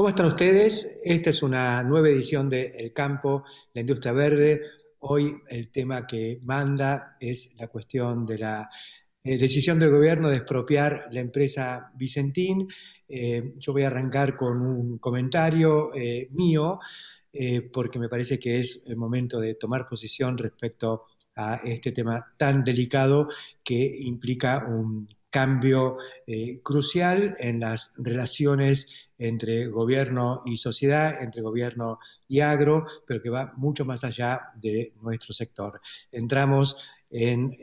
¿Cómo están ustedes? Esta es una nueva edición de El Campo, la industria verde. Hoy el tema que manda es la cuestión de la decisión del gobierno de expropiar la empresa Vicentín. Yo voy a arrancar con un comentario mío, porque me parece que es el momento de tomar posición respecto a este tema tan delicado que implica un cambio crucial en las relaciones entre gobierno y sociedad, entre gobierno y agro, pero que va mucho más allá de nuestro sector. Entramos en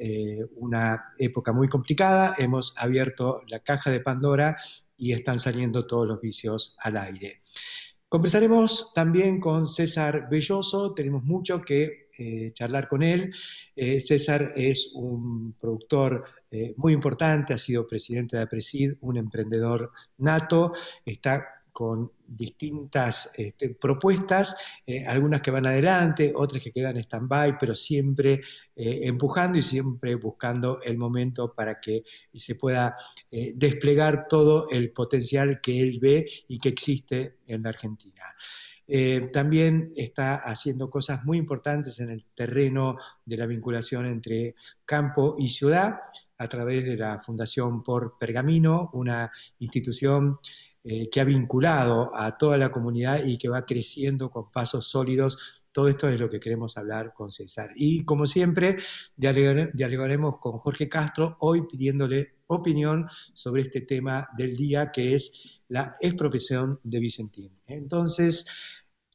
una época muy complicada, hemos abierto la caja de Pandora y están saliendo todos los vicios al aire. Conversaremos también con César Belloso, tenemos mucho que charlar con él. César es un productor muy importante, ha sido presidente de la Presid, un emprendedor nato, está con distintas propuestas, algunas que van adelante, otras que quedan en stand-by, pero siempre empujando y siempre buscando el momento para que se pueda desplegar todo el potencial que él ve y que existe en la Argentina. También está haciendo cosas muy importantes en el terreno de la vinculación entre campo y ciudad a través de la Fundación Por Pergamino, una institución que ha vinculado a toda la comunidad y que va creciendo con pasos sólidos. Todo esto es lo que queremos hablar con César. Y como siempre, dialogaremos con Jorge Castro, hoy pidiéndole opinión sobre este tema del día, que es la expropiación de Vicentín. Entonces,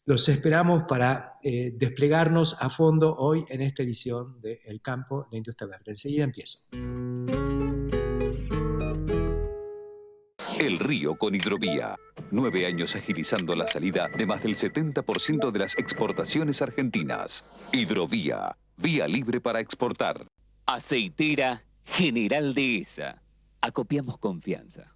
los esperamos para desplegarnos a fondo hoy en esta edición de El Campo, la industria verde. Enseguida empiezo. El Río con Hidrovía. 9 años agilizando la salida de más del 70% de las exportaciones argentinas. Hidrovía, vía libre para exportar. Aceitera General Dehesa. Acopiamos confianza.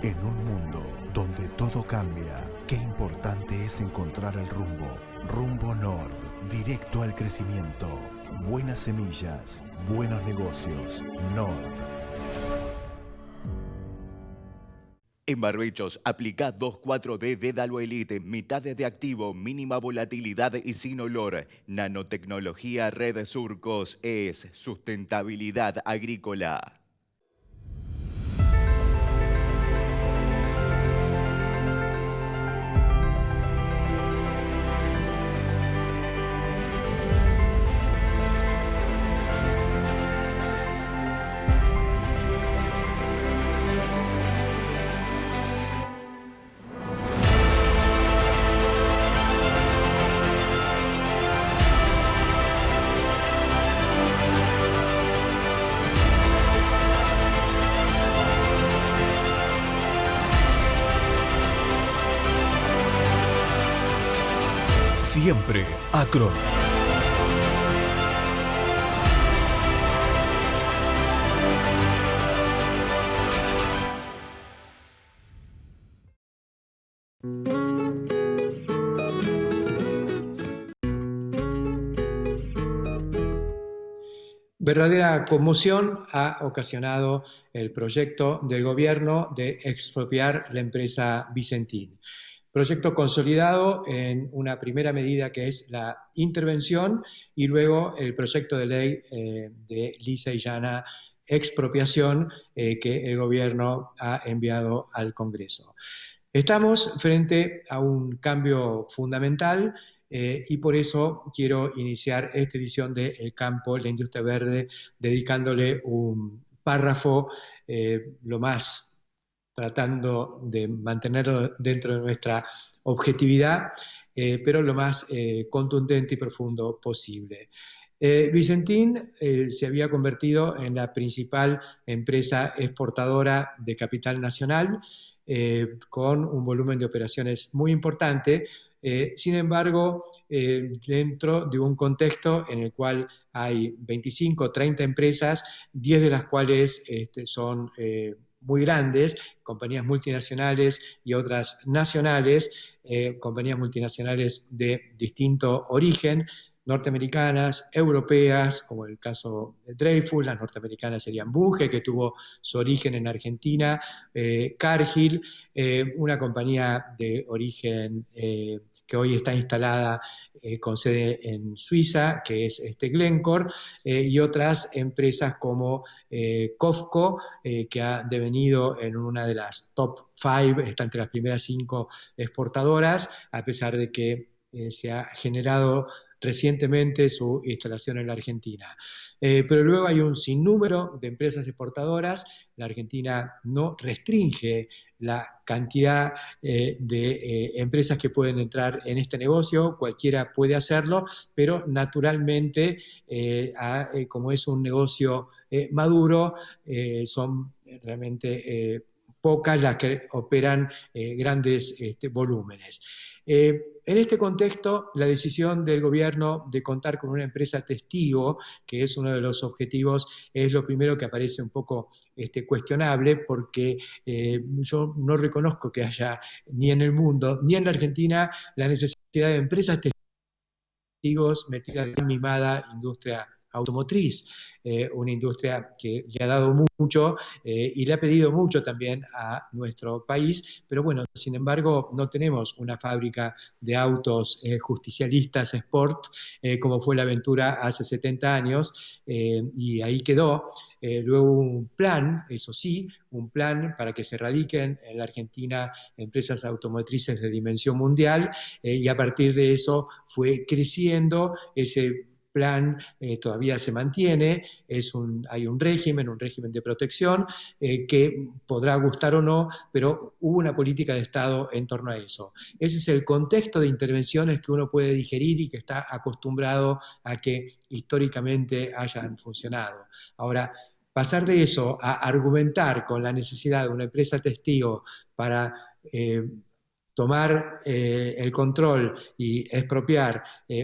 En un mundo donde todo cambia, qué importante es encontrar el rumbo. Rumbo Nord, directo al crecimiento. Buenas semillas, buenos negocios. Nord. En Barbechos, aplica 2,4-D Dédalo Elite, mitad de activo, mínima volatilidad y sin olor. Nanotecnología Red Surcos es sustentabilidad agrícola. Siempre Acron. Verdadera conmoción ha ocasionado el proyecto del gobierno de expropiar la empresa Vicentín. Proyecto consolidado en una primera medida que es la intervención y luego el proyecto de ley de lisa y llana expropiación que el gobierno ha enviado al Congreso. Estamos frente a un cambio fundamental y por eso quiero iniciar esta edición de El Campo, la industria verde, dedicándole un párrafo lo más tratando de mantenerlo dentro de nuestra objetividad, pero lo más contundente y profundo posible. Vicentín se había convertido en la principal empresa exportadora de capital nacional, con un volumen de operaciones muy importante. Sin embargo, dentro de un contexto en el cual hay 25 o 30 empresas, 10 de las cuales son muy grandes, compañías multinacionales y otras nacionales, compañías multinacionales de distinto origen, norteamericanas, europeas, como el caso de Dreyfus. Las norteamericanas serían Bunge, que tuvo su origen en Argentina, Cargill, una compañía de origen que hoy está instalada con sede en Suiza, que es Glencore, y otras empresas como COFCO, que ha devenido en una de las top 5, está entre las primeras 5 exportadoras, a pesar de que se ha generado recientemente su instalación en la Argentina. Pero luego hay un sinnúmero de empresas exportadoras. La Argentina no restringe la cantidad de empresas que pueden entrar en este negocio, cualquiera puede hacerlo, pero naturalmente, como es un negocio maduro, son realmente pocas las que operan grandes volúmenes. En este contexto, la decisión del gobierno de contar con una empresa testigo, que es uno de los objetivos, es lo primero que aparece un poco cuestionable, porque yo no reconozco que haya ni en el mundo, ni en la Argentina, la necesidad de empresas testigos metidas en la mimada industria automotriz, una industria que le ha dado mucho y le ha pedido mucho también a nuestro país, pero bueno, sin embargo no tenemos una fábrica de autos justicialistas Sport como fue la Aventura hace 70 años, y ahí quedó. Luego hubo un plan, eso sí, un plan para que se radiquen en la Argentina empresas automotrices de dimensión mundial, y a partir de eso fue creciendo ese plan. Todavía se mantiene, hay un régimen de protección que podrá gustar o no, pero hubo una política de Estado en torno a eso. Ese es el contexto de intervenciones que uno puede digerir y que está acostumbrado a que históricamente hayan funcionado. Ahora, pasar de eso a argumentar con la necesidad de una empresa testigo para tomar el control y expropiar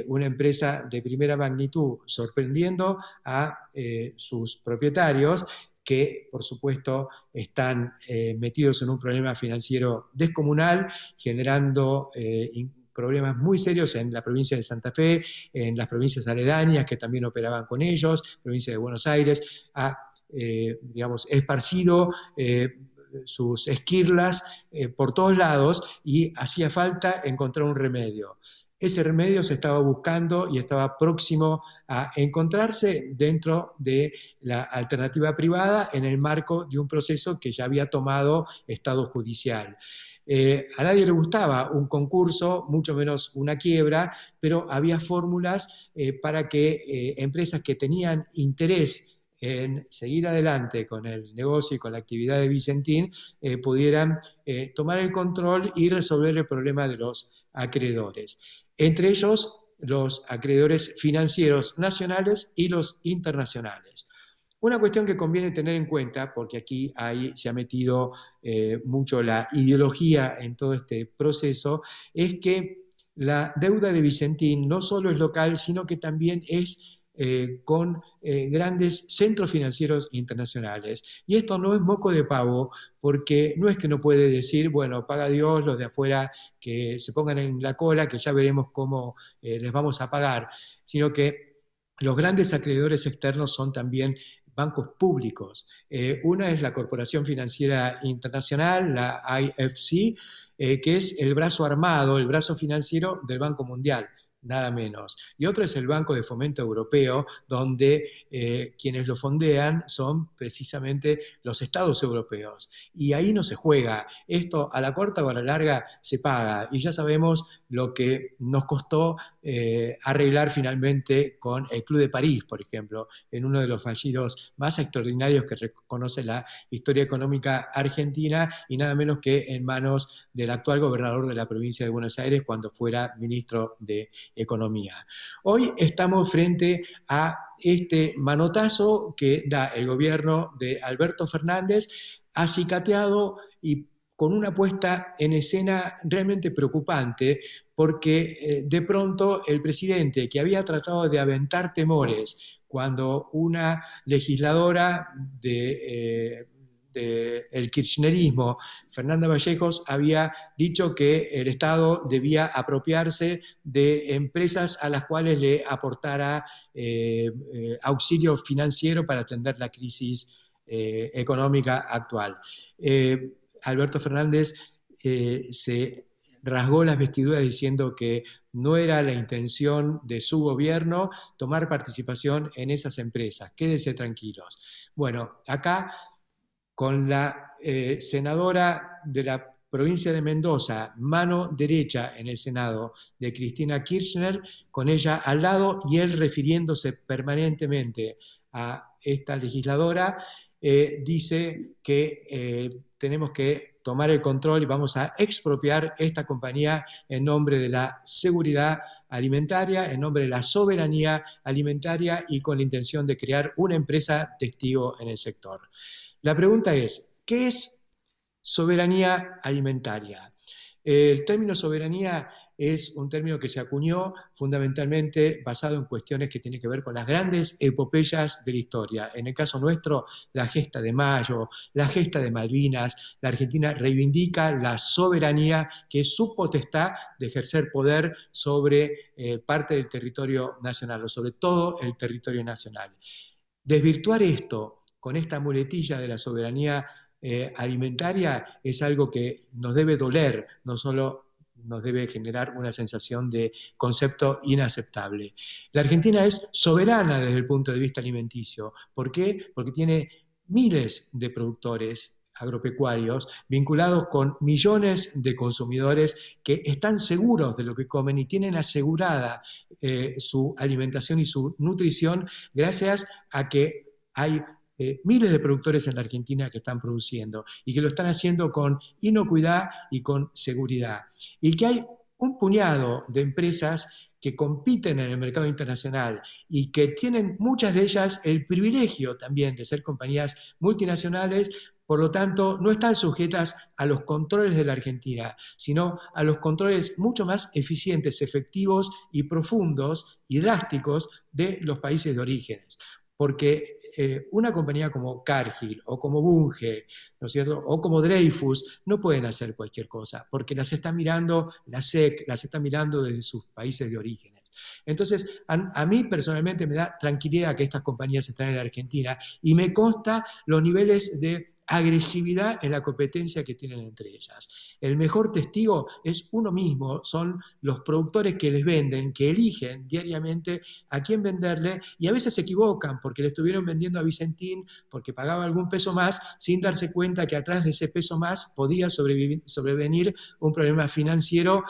una empresa de primera magnitud, sorprendiendo a sus propietarios, que por supuesto están metidos en un problema financiero descomunal, generando problemas muy serios en la provincia de Santa Fe, en las provincias aledañas que también operaban con ellos, provincia de Buenos Aires, ha esparcido sus esquirlas por todos lados, y hacía falta encontrar un remedio. Ese remedio se estaba buscando y estaba próximo a encontrarse dentro de la alternativa privada en el marco de un proceso que ya había tomado estado judicial. A nadie le gustaba un concurso, mucho menos una quiebra, pero había fórmulas para que empresas que tenían interés en seguir adelante con el negocio y con la actividad de Vicentín pudieran tomar el control y resolver el problema de los acreedores. Entre ellos, los acreedores financieros nacionales y los internacionales. Una cuestión que conviene tener en cuenta, porque aquí se ha metido mucho la ideología en todo este proceso, es que la deuda de Vicentín no solo es local, sino que también es con grandes centros financieros internacionales. Y esto no es moco de pavo, porque no es que no puede decir, bueno, paga Dios, los de afuera que se pongan en la cola, que ya veremos cómo les vamos a pagar, sino que los grandes acreedores externos son también bancos públicos. Una es la Corporación Financiera Internacional, la IFC, que es el brazo armado, el brazo financiero del Banco Mundial, nada menos. Y otro es el Banco de Fomento Europeo, donde quienes lo fondean son precisamente los estados europeos. Y ahí no se juega. Esto a la corta o a la larga se paga. Y ya sabemos lo que nos costó arreglar finalmente con el Club de París, por ejemplo, en uno de los fallidos más extraordinarios que reconoce la historia económica argentina, y nada menos que en manos del actual gobernador de la provincia de Buenos Aires cuando fuera ministro de Economía. Hoy estamos frente a este manotazo que da el gobierno de Alberto Fernández, acicateado y con una puesta en escena realmente preocupante, porque de pronto el presidente, que había tratado de aventar temores cuando una legisladora de del kirchnerismo, Fernanda Vallejos, había dicho que el Estado debía apropiarse de empresas a las cuales le aportara auxilio financiero para atender la crisis económica actual. Alberto Fernández se rasgó las vestiduras diciendo que no era la intención de su gobierno tomar participación en esas empresas. Quédense tranquilos. Bueno, acá con la senadora de la provincia de Mendoza, mano derecha en el Senado de Cristina Kirchner, con ella al lado y él refiriéndose permanentemente a esta legisladora, dice que tenemos que tomar el control y vamos a expropiar esta compañía en nombre de la seguridad alimentaria, en nombre de la soberanía alimentaria y con la intención de crear una empresa testigo en el sector. La pregunta es, ¿qué es soberanía alimentaria? El término soberanía es un término que se acuñó fundamentalmente basado en cuestiones que tienen que ver con las grandes epopeyas de la historia. En el caso nuestro, la gesta de Mayo, la gesta de Malvinas. La Argentina reivindica la soberanía, que es su potestad de ejercer poder sobre parte del territorio nacional, o sobre todo el territorio nacional. Desvirtuar esto con esta muletilla de la soberanía alimentaria es algo que nos debe doler, no solo nos debe generar una sensación de concepto inaceptable. La Argentina es soberana desde el punto de vista alimenticio. ¿Por qué? Porque tiene miles de productores agropecuarios vinculados con millones de consumidores que están seguros de lo que comen y tienen asegurada su alimentación y su nutrición gracias a que hay miles de productores en la Argentina que están produciendo y que lo están haciendo con inocuidad y con seguridad. Y que hay un puñado de empresas que compiten en el mercado internacional y que tienen muchas de ellas el privilegio también de ser compañías multinacionales, por lo tanto no están sujetas a los controles de la Argentina, sino a los controles mucho más eficientes, efectivos y profundos y drásticos de los países de orígenes. Porque una compañía como Cargill o como Bunge, ¿no es cierto?, o como Dreyfus no pueden hacer cualquier cosa, porque las está mirando la SEC, las está mirando desde sus países de orígenes. Entonces, a mí personalmente me da tranquilidad que estas compañías están en la Argentina y me consta los niveles de agresividad en la competencia que tienen entre ellas. El mejor testigo es uno mismo, son los productores que les venden, que eligen diariamente a quién venderle y a veces se equivocan porque le estuvieron vendiendo a Vicentín porque pagaba algún peso más sin darse cuenta que atrás de ese peso más podía sobrevenir un problema financiero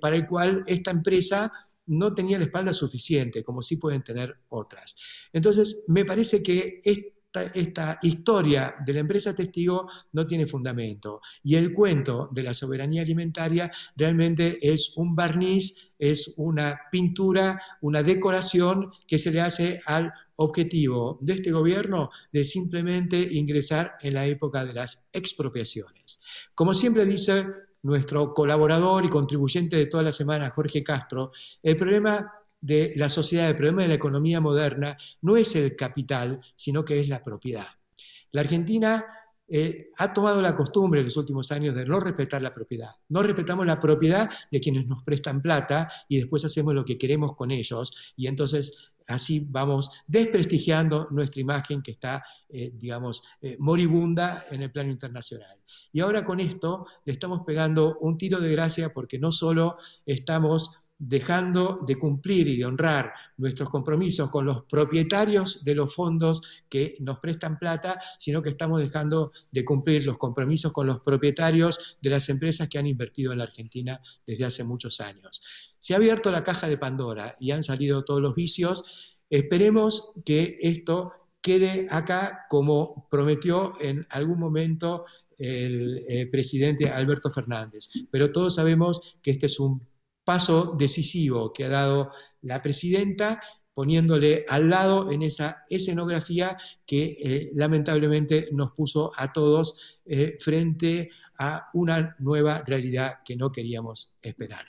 para el cual esta empresa no tenía la espalda suficiente, como sí pueden tener otras. Entonces, me parece que esta historia de la empresa testigo no tiene fundamento. Y el cuento de la soberanía alimentaria realmente es un barniz, es una pintura, una decoración que se le hace al objetivo de este gobierno de simplemente ingresar en la época de las expropiaciones. Como siempre dice nuestro colaborador y contribuyente de toda la semana, Jorge Castro, el problema de la sociedad, el problema de la economía moderna no es el capital, sino que es la propiedad. La Argentina ha tomado la costumbre en los últimos años de no respetar la propiedad. No respetamos la propiedad de quienes nos prestan plata y después hacemos lo que queremos con ellos y entonces así vamos desprestigiando nuestra imagen que está, moribunda en el plano internacional. Y ahora con esto le estamos pegando un tiro de gracia porque no solo estamos dejando de cumplir y de honrar nuestros compromisos con los propietarios de los fondos que nos prestan plata, sino que estamos dejando de cumplir los compromisos con los propietarios de las empresas que han invertido en la Argentina desde hace muchos años. Se ha abierto la caja de Pandora y han salido todos los vicios. Esperemos que esto quede acá como prometió en algún momento el presidente Alberto Fernández. Pero todos sabemos que este es un paso decisivo que ha dado la presidenta poniéndole al lado en esa escenografía que lamentablemente nos puso a todos frente a una nueva realidad que no queríamos esperar.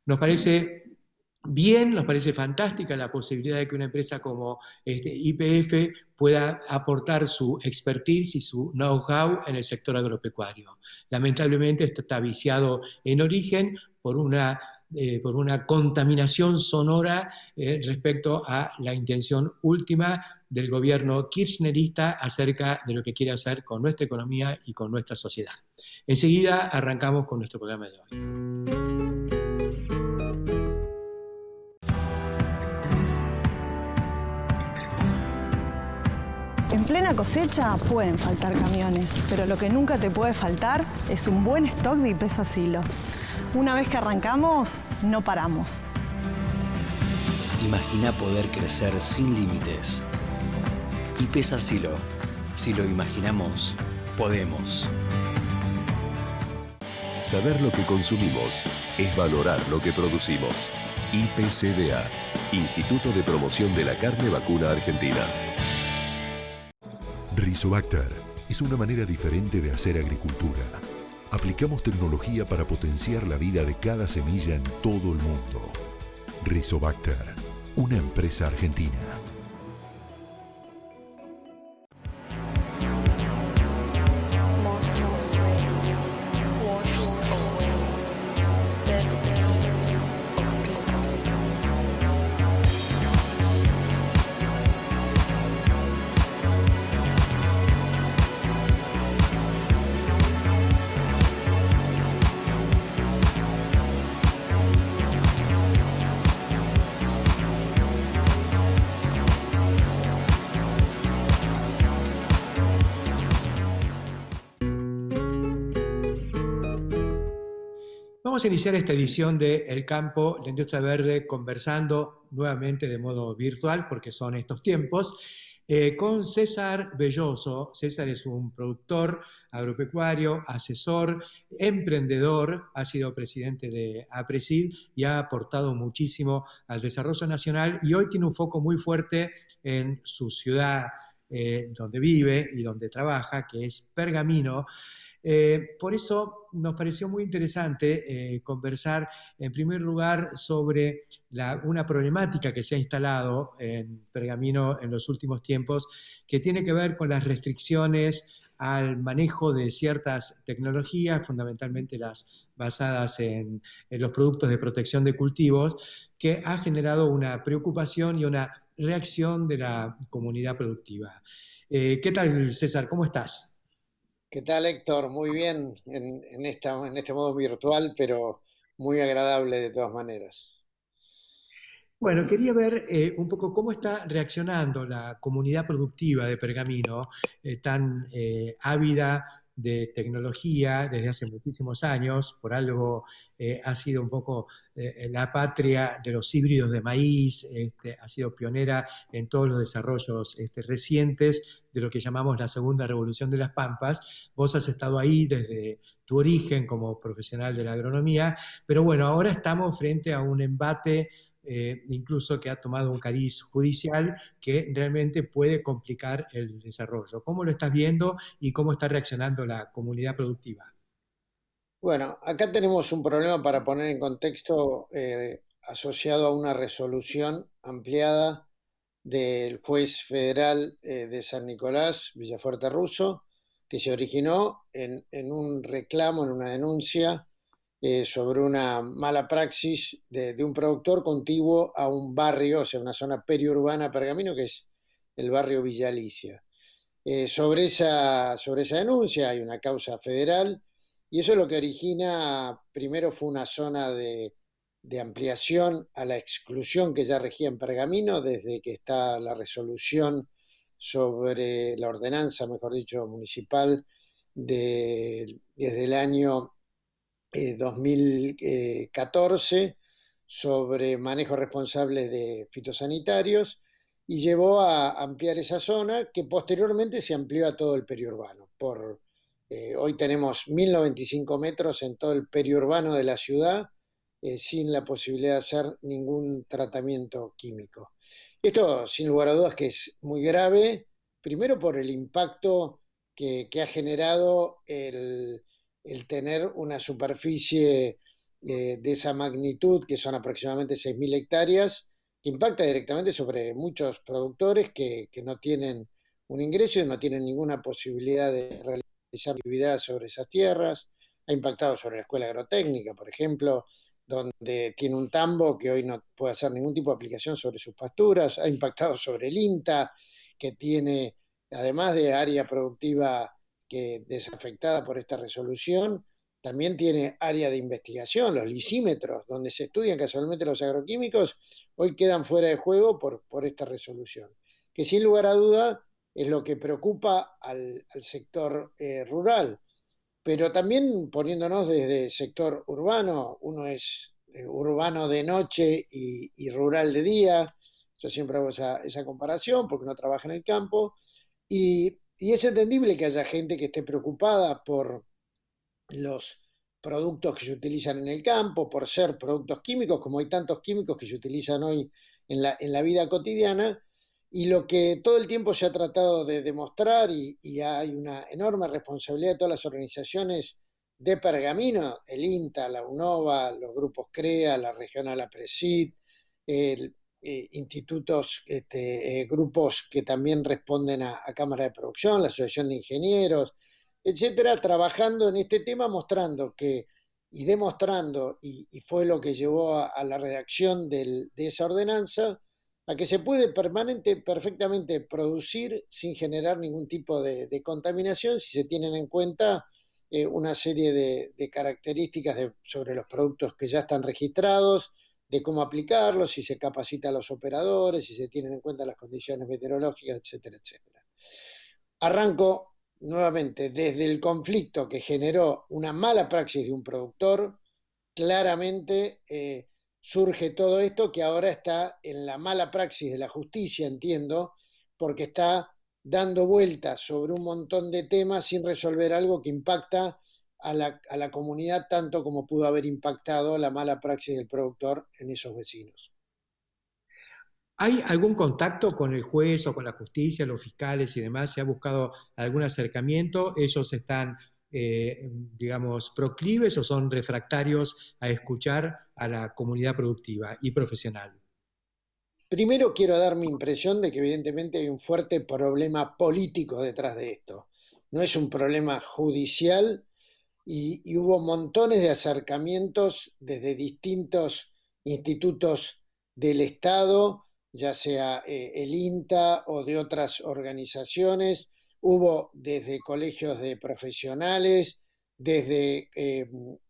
Nos parece bien, nos parece fantástica la posibilidad de que una empresa como YPF pueda aportar su expertise y su know-how en el sector agropecuario. Lamentablemente esto está viciado en origen por una contaminación sonora respecto a la intención última del gobierno kirchnerista acerca de lo que quiere hacer con nuestra economía y con nuestra sociedad. Enseguida arrancamos con nuestro programa de hoy. En plena cosecha pueden faltar camiones, pero lo que nunca te puede faltar es un buen stock de IPESA Silo. Una vez que arrancamos, no paramos. Imagina poder crecer sin límites. IPESA Silo. Si lo imaginamos, podemos. Saber lo que consumimos es valorar lo que producimos. IPCBA, Instituto de Promoción de la Carne Vacuna Argentina. Rizobacter es una manera diferente de hacer agricultura. Aplicamos tecnología para potenciar la vida de cada semilla en todo el mundo. Rizobacter, una empresa argentina. Vamos a iniciar esta edición de El Campo, la Industria Verde, conversando nuevamente de modo virtual, porque son estos tiempos, con César Belloso. César es un productor agropecuario, asesor, emprendedor, ha sido presidente de APRESID y ha aportado muchísimo al desarrollo nacional, y hoy tiene un foco muy fuerte en su ciudad donde vive y donde trabaja, que es Pergamino. Por eso nos pareció muy interesante conversar en primer lugar sobre una problemática que se ha instalado en Pergamino en los últimos tiempos, que tiene que ver con las restricciones al manejo de ciertas tecnologías, fundamentalmente las basadas en los productos de protección de cultivos, que ha generado una preocupación y una reacción de la comunidad productiva. ¿Qué tal, César? ¿Cómo estás? ¿Qué tal, Héctor? Muy bien en este modo virtual, pero muy agradable de todas maneras. Bueno, quería ver un poco cómo está reaccionando la comunidad productiva de Pergamino, tan ávida de tecnología desde hace muchísimos años. Por algo ha sido un poco la patria de los híbridos de maíz, ha sido pionera en todos los desarrollos recientes de lo que llamamos la segunda revolución de las Pampas. Vos has estado ahí desde tu origen como profesional de la agronomía, pero bueno, ahora estamos frente a un embate incluso que ha tomado un cariz judicial que realmente puede complicar el desarrollo. ¿Cómo lo estás viendo y cómo está reaccionando la comunidad productiva? Bueno, acá tenemos un problema para poner en contexto asociado a una resolución ampliada del juez federal de San Nicolás, Villafuerte Russo, que se originó en un reclamo, en una denuncia sobre una mala praxis de un productor contiguo a un barrio, o sea, una zona periurbana Pergamino, que es el barrio Villa Alicia. Sobre esa denuncia hay una causa federal, y eso es lo que origina, primero fue una zona de ampliación a la exclusión que ya regía en Pergamino, desde que está la resolución sobre la ordenanza, mejor dicho, municipal, desde el año 2014 sobre manejo responsable de fitosanitarios, y llevó a ampliar esa zona, que posteriormente se amplió a todo el periurbano. Hoy tenemos 1095 metros en todo el periurbano de la ciudad, sin la posibilidad de hacer ningún tratamiento químico. Esto, sin lugar a dudas, que es muy grave, primero por el impacto que ha generado el tener una superficie de esa magnitud, que son aproximadamente 6.000 hectáreas, que impacta directamente sobre muchos productores que no tienen un ingreso y no tienen ninguna posibilidad de realizar actividad sobre esas tierras. Ha impactado sobre la escuela agrotécnica, por ejemplo, donde tiene un tambo que hoy no puede hacer ningún tipo de aplicación sobre sus pasturas. Ha impactado sobre el INTA, que tiene, además de área productiva que desafectada por esta resolución, también tiene área de investigación, los lisímetros, donde se estudian casualmente los agroquímicos, hoy quedan fuera de juego por esta resolución, que sin lugar a duda es lo que preocupa al sector rural. Pero también poniéndonos desde el sector urbano, uno es urbano de noche y rural de día. Yo siempre hago esa comparación porque uno trabaja en el campo y es entendible que haya gente que esté preocupada por los productos que se utilizan en el campo, por ser productos químicos, como hay tantos químicos que se utilizan hoy en la vida cotidiana. Y lo que todo el tiempo se ha tratado de demostrar, y hay una enorme responsabilidad de todas las organizaciones de Pergamino, el INTA, la UNOVA, los grupos CREA, la regional APRESID, institutos, grupos que también responden a Cámara de Producción, la Asociación de Ingenieros, etcétera, trabajando en este tema, mostrando que, y demostrando, y fue lo que llevó a la redacción de esa ordenanza, a que se puede perfectamente producir sin generar ningún tipo de contaminación si se tienen en cuenta una serie de características sobre los productos que ya están registrados, de cómo aplicarlos, si se capacita a los operadores, si se tienen en cuenta las condiciones meteorológicas, etcétera, etcétera. Arranco nuevamente desde el conflicto que generó una mala praxis de un productor. Claramente surge todo esto que ahora está en la mala praxis de la justicia, entiendo, porque está dando vueltas sobre un montón de temas sin resolver algo que impacta a la comunidad tanto como pudo haber impactado la mala praxis del productor en esos vecinos. ¿Hay algún contacto con el juez o con la justicia, los fiscales y demás? ¿Se ha buscado algún acercamiento? ¿Ellos están, digamos, proclives o son refractarios a escuchar a la comunidad productiva y profesional? Primero quiero dar mi impresión de que evidentemente hay un fuerte problema político detrás de esto. No es un problema judicial y hubo montones de acercamientos desde distintos institutos del Estado, ya sea el INTA o de otras organizaciones. Hubo desde colegios de profesionales, desde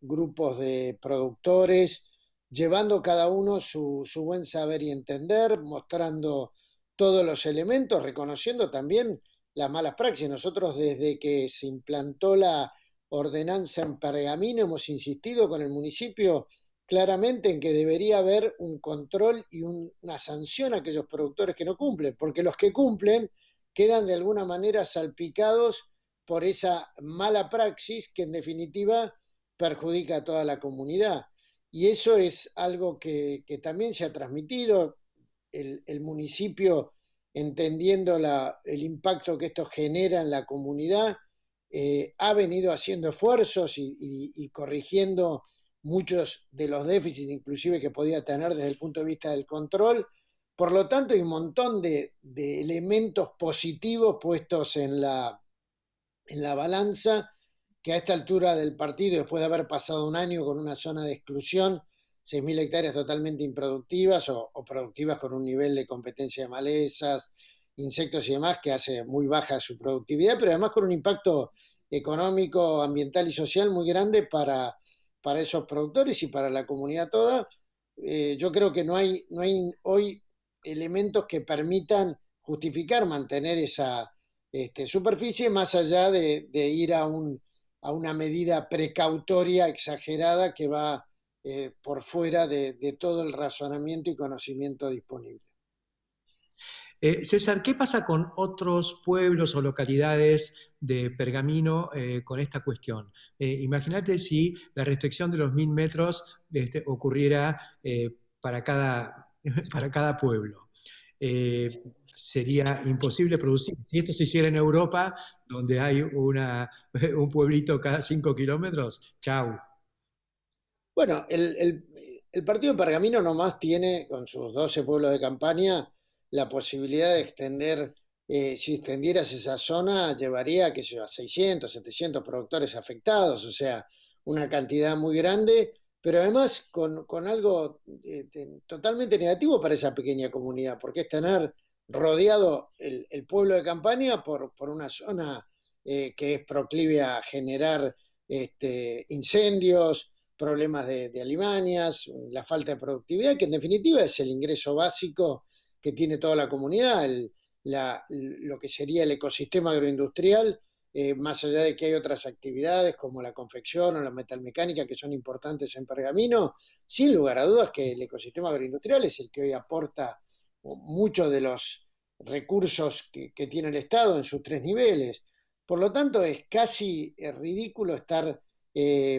grupos de productores, llevando cada uno su buen saber y entender, mostrando todos los elementos, reconociendo también las malas praxis. Nosotros desde que se implantó la ordenanza en Pergamino hemos insistido con el municipio claramente en que debería haber un control y una sanción a aquellos productores que no cumplen, porque los que cumplen quedan de alguna manera salpicados por esa mala praxis que en definitiva perjudica a toda la comunidad. Y eso es algo que también se ha transmitido. El municipio, entendiendo el impacto que esto genera en la comunidad, ha venido haciendo esfuerzos y corrigiendo muchos de los déficits inclusive que podía tener desde el punto de vista del control. Por lo tanto, hay un montón de elementos positivos puestos en la balanza, que a esta altura del partido, después de haber pasado un año con una zona de exclusión, 6.000 hectáreas totalmente improductivas o productivas con un nivel de competencia de malezas, insectos y demás que hace muy baja su productividad, pero además con un impacto económico, ambiental y social muy grande para esos productores y para la comunidad toda. Yo creo que no hay hoy elementos que permitan justificar mantener esa superficie más allá de ir a una medida precautoria exagerada que va por fuera de todo el razonamiento y conocimiento disponible. César, ¿qué pasa con otros pueblos o localidades de Pergamino con esta cuestión? Imagínate si la restricción de los 1.000 metros ocurriera para cada pueblo. Sería imposible producir. Si esto se hiciera en Europa, donde hay un pueblito cada 5 kilómetros, chau. Bueno, el partido de Pergamino nomás tiene, con sus 12 pueblos de campaña, la posibilidad de extender, si extendieras esa zona, llevaría, qué sé yo, a 600, 700 productores afectados, o sea, una cantidad muy grande, pero además con algo totalmente negativo para esa pequeña comunidad, porque es tener rodeado el pueblo de campaña por una zona que es proclive a generar incendios, problemas de alimañas, la falta de productividad, que en definitiva es el ingreso básico que tiene toda la comunidad, lo que sería el ecosistema agroindustrial, más allá de que hay otras actividades como la confección o la metalmecánica que son importantes en Pergamino, sin lugar a dudas que el ecosistema agroindustrial es el que hoy aporta muchos de los recursos que tiene el Estado en sus tres niveles. Por lo tanto, es casi ridículo estar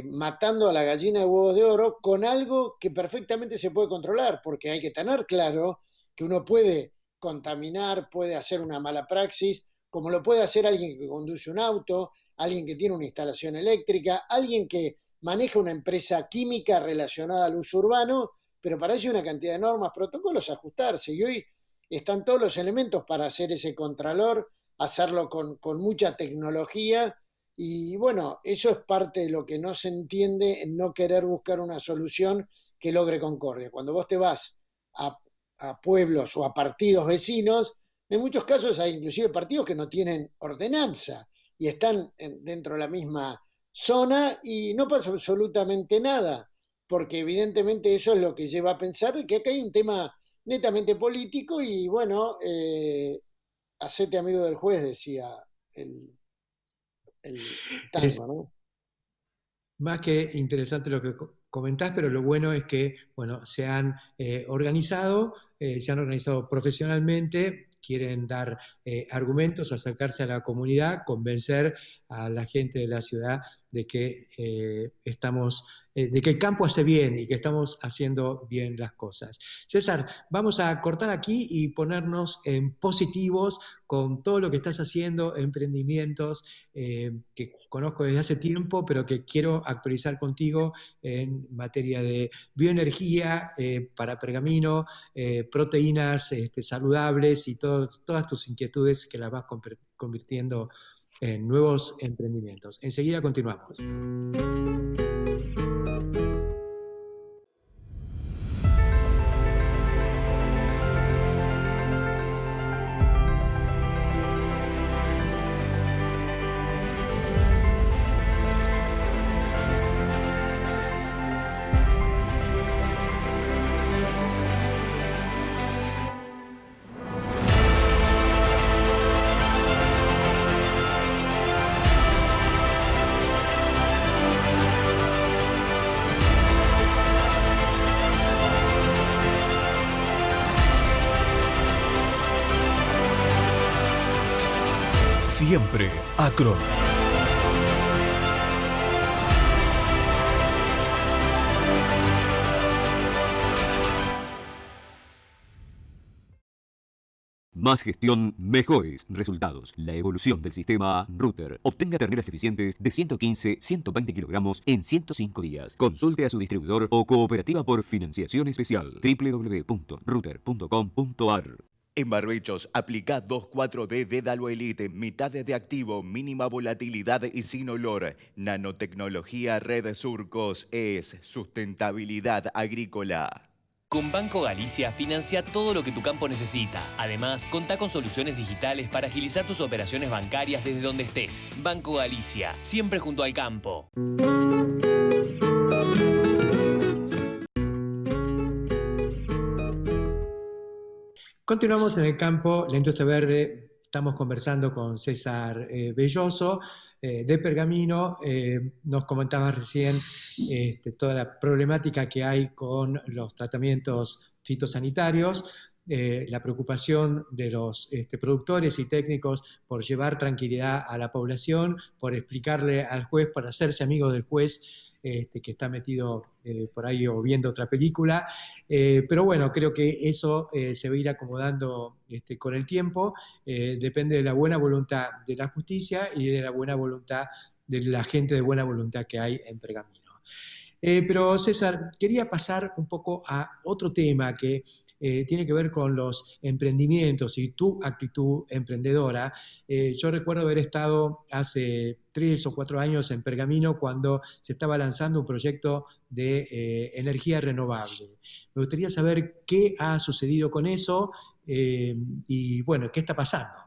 matando a la gallina de huevos de oro con algo que perfectamente se puede controlar, porque hay que tener claro que uno puede contaminar, puede hacer una mala praxis, como lo puede hacer alguien que conduce un auto, alguien que tiene una instalación eléctrica, alguien que maneja una empresa química relacionada al uso urbano, pero para eso hay una cantidad de normas, protocolos a ajustarse, y hoy están todos los elementos para hacer ese contralor, hacerlo con mucha tecnología, y bueno, eso es parte de lo que no se entiende en no querer buscar una solución que logre concordia. Cuando vos te vas a pueblos o a partidos vecinos, en muchos casos hay inclusive partidos que no tienen ordenanza y están dentro de la misma zona y no pasa absolutamente nada, porque evidentemente eso es lo que lleva a pensar que acá hay un tema netamente político y bueno, hacete amigo del juez, decía el, el Es tango, ¿no? más que interesante lo que comentás, pero lo bueno es que, bueno, se han organizado profesionalmente, quieren dar argumentos, acercarse a la comunidad, convencer a la gente de la ciudad de que de que el campo hace bien y que estamos haciendo bien las cosas. César, vamos a cortar aquí y ponernos en positivos con todo lo que estás haciendo, emprendimientos que conozco desde hace tiempo, pero que quiero actualizar contigo en materia de bioenergía para Pergamino, proteínas saludables y todas tus inquietudes que las vas convirtiendo en nuevos emprendimientos. Enseguida continuamos. Siempre Acron. Más gestión, mejores resultados. La evolución del sistema Router. Obtenga terneras eficientes de 115-120 kilogramos en 105 días. Consulte a su distribuidor o cooperativa por financiación especial. www.router.com.ar. En Barbechos, aplica 2,4-D Dédalo Elite, mitad de activo, mínima volatilidad y sin olor. Nanotecnología Red Surcos es sustentabilidad agrícola. Con Banco Galicia financia todo lo que tu campo necesita. Además, contá con soluciones digitales para agilizar tus operaciones bancarias desde donde estés. Banco Galicia, siempre junto al campo. Continuamos en el campo, la industria verde. Estamos conversando con César Belloso de Pergamino. Nos comentaba recién toda la problemática que hay con los tratamientos fitosanitarios, la preocupación de los productores y técnicos por llevar tranquilidad a la población, por explicarle al juez, por hacerse amigo del juez que está metido por ahí o viendo otra película. Pero bueno, creo que eso se va a ir acomodando con el tiempo. Depende de la buena voluntad de la justicia y de la buena voluntad de la gente de buena voluntad que hay en Pergamino. Pero César, quería pasar un poco a otro tema que tiene que ver con los emprendimientos y tu actitud emprendedora. Yo recuerdo haber estado hace 3 o 4 años en Pergamino cuando se estaba lanzando un proyecto de energía renovable. Me gustaría saber qué ha sucedido con eso y, bueno, qué está pasando.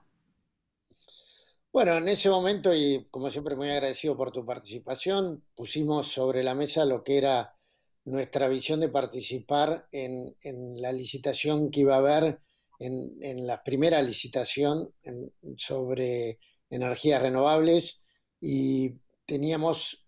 Bueno, en ese momento, y como siempre muy agradecido por tu participación, pusimos sobre la mesa lo que era nuestra visión de participar en la licitación que iba a haber, en la primera licitación sobre energías renovables, y teníamos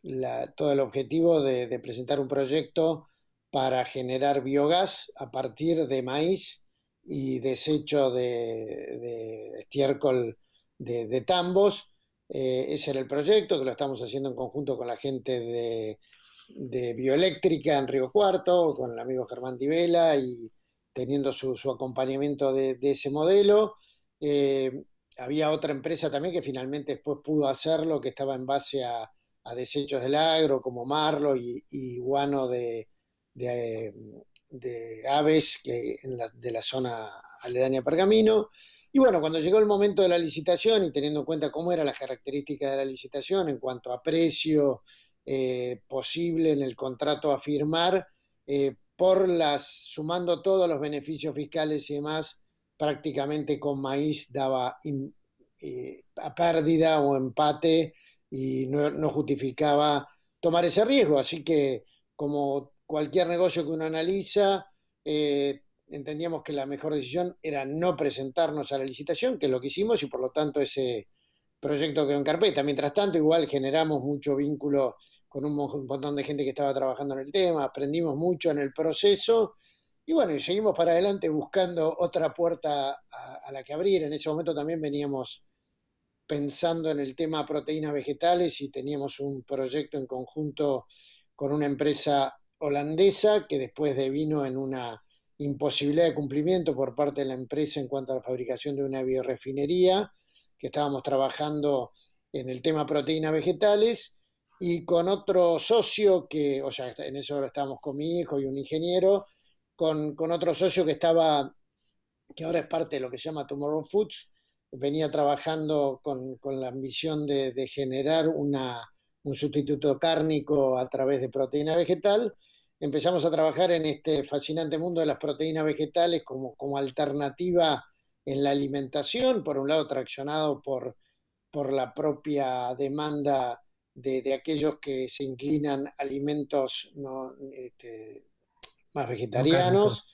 todo el objetivo de presentar un proyecto para generar biogás a partir de maíz y desecho de estiércol de tambos. Ese era el proyecto, que lo estamos haciendo en conjunto con la gente de Bioeléctrica en Río Cuarto, con el amigo Germán Tivela, y teniendo su acompañamiento de ese modelo. Había otra empresa también que finalmente después pudo hacerlo, que estaba en base a desechos del agro, como marlo y guano de aves de la zona aledaña a Pergamino. Y bueno, cuando llegó el momento de la licitación y teniendo en cuenta cómo era la característica de la licitación en cuanto a precio posible en el contrato a firmar, sumando todos los beneficios fiscales y demás, prácticamente con maíz daba a pérdida o empate y no justificaba tomar ese riesgo. Así que, como cualquier negocio que uno analiza, entendíamos que la mejor decisión era no presentarnos a la licitación, que es lo que hicimos, y por lo tanto ese proyecto quedó en carpeta. Mientras tanto, igual generamos mucho vínculo con un montón de gente que estaba trabajando en el tema, aprendimos mucho en el proceso, y bueno, y seguimos para adelante buscando otra puerta a la que abrir. En ese momento también veníamos pensando en el tema proteínas vegetales y teníamos un proyecto en conjunto con una empresa holandesa que después devino en una imposibilidad de cumplimiento por parte de la empresa en cuanto a la fabricación de una biorefinería, que estábamos trabajando en el tema proteínas vegetales, y con otro socio que, o sea, en eso estábamos con mi hijo y un ingeniero, con otro socio que ahora es parte de lo que se llama Tomorrow Foods. Venía trabajando con la ambición de generar un sustituto cárnico a través de proteína vegetal. Empezamos a trabajar en este fascinante mundo de las proteínas vegetales como alternativa en la alimentación, por un lado traccionado por la propia demanda de aquellos que se inclinan a alimentos más vegetarianos,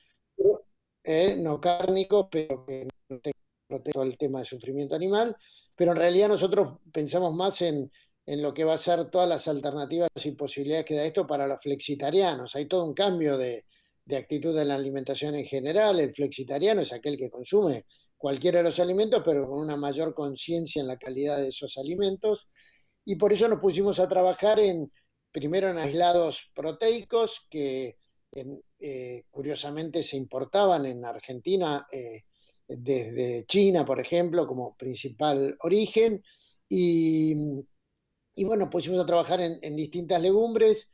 no cárnicos, pero que no tengan todo el tema de sufrimiento animal. Pero en realidad nosotros pensamos más en lo que va a ser todas las alternativas y posibilidades que da esto para los flexitarianos. Hay todo un cambio de actitud en la alimentación en general. El flexitariano es aquel que consume cualquiera de los alimentos, pero con una mayor conciencia en la calidad de esos alimentos. Y por eso nos pusimos a trabajar primero en aislados proteicos que curiosamente se importaban en Argentina desde China, por ejemplo, como principal origen. Y bueno, pusimos a trabajar en distintas legumbres.